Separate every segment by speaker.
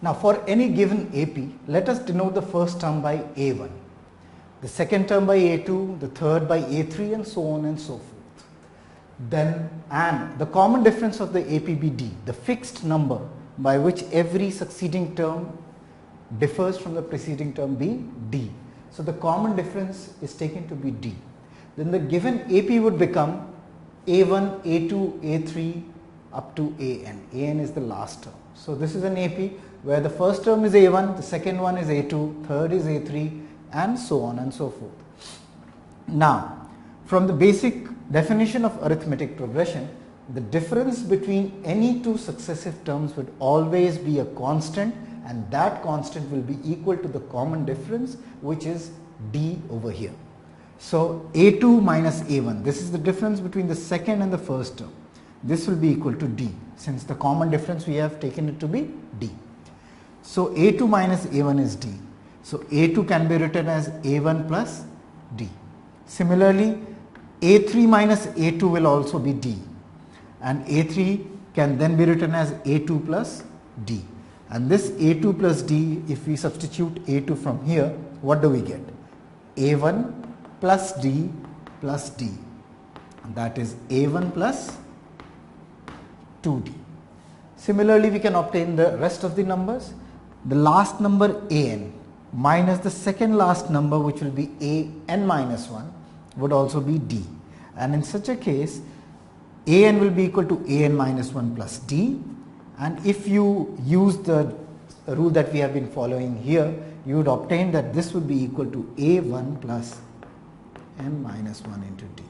Speaker 1: Now for any given AP, let us denote the first term by A1, the second term by A2, the third by A3 and so on and so forth. Then, and the common difference of the AP be D, the fixed number by which every succeeding term differs from the preceding term be D. So the common difference is taken to be D. Then the given AP would become A1, A2, A3 up to AN. AN is the last term. So this is an AP where the first term is A1, the second one is A2, third is A3 and so on and so forth. Now, from the basic definition of arithmetic progression, the difference between any two successive terms would always be a constant, and that constant will be equal to the common difference, which is D over here. So A2 minus A1, this is the difference between the second and the first term. This will be equal to D, since the common difference we have taken it to be D. So A2 minus A1 is D. So A2 can be written as A1 plus D. Similarly, A3 minus A2 will also be D, and A3 can then be written as A2 plus D. And this A2 plus D, if we substitute A2 from here, what do we get? A1 plus D plus D. That is A1 plus 2D. Similarly, we can obtain the rest of the numbers. The last number AN minus the second last number, which will be AN minus 1, would also be D. And in such a case, AN will be equal to AN minus 1 plus D. And if you use the rule that we have been following here, you would obtain that this would be equal to A1 plus N minus 1 into D.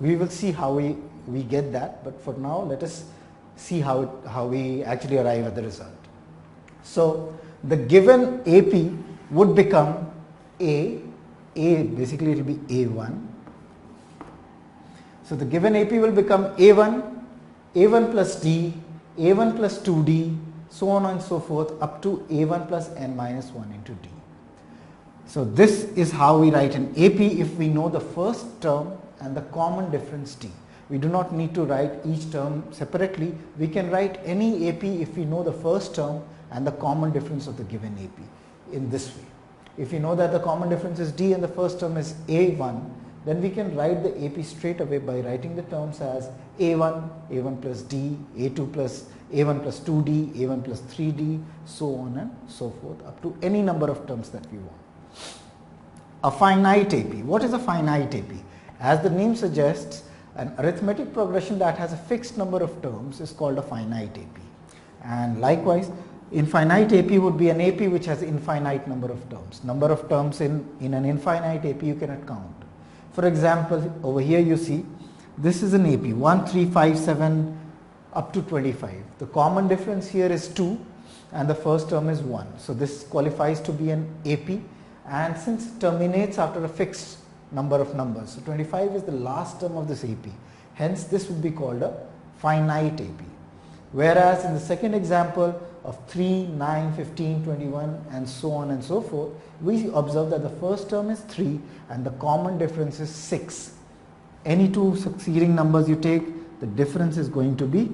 Speaker 1: We will see how we get that, but for now let us see how we actually arrive at the result. So the given AP would become basically it will be A1. So the given AP will become A1, A1 plus D, A1 plus 2D, so on and so forth up to A1 plus N minus 1 into D. So this is how we write an AP if we know the first term and the common difference D. We do not need to write each term separately. We can write any AP if we know the first term and the common difference of the given AP in this way. If you know that the common difference is D and the first term is A1, then we can write the AP straight away by writing the terms as A1, A1 plus D, A2 plus A1 plus 2D, A1 plus 3D, so on and so forth up to any number of terms that we want. A finite AP. What is a finite AP? As the name suggests, an arithmetic progression that has a fixed number of terms is called a finite AP. And likewise, infinite AP would be an AP which has infinite number of terms. Number of terms in an infinite AP you cannot count. For example, over here you see this is an AP 1, 3, 5, 7 up to 25. The common difference here is 2 and the first term is 1. So this qualifies to be an AP, and since it terminates after a fixed number of numbers, so 25 is the last term of this AP. Hence this would be called a finite AP. Whereas in the second example of 3, 9, 15, 21 and so on and so forth, we observe that the first term is 3 and the common difference is 6. Any two succeeding numbers you take, the difference is going to be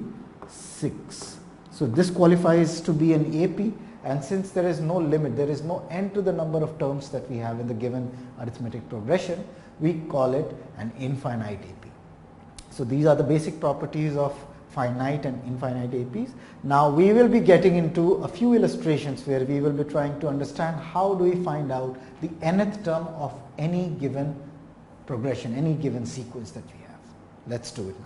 Speaker 1: 6. So this qualifies to be an AP, and since there is no limit, there is no end to the number of terms that we have in the given arithmetic progression, we call it an infinite AP. So these are the basic properties of finite and infinite APs. Now we will be getting into a few illustrations where we will be trying to understand how do we find out the nth term of any given progression, any given sequence that we have. Let's do it now.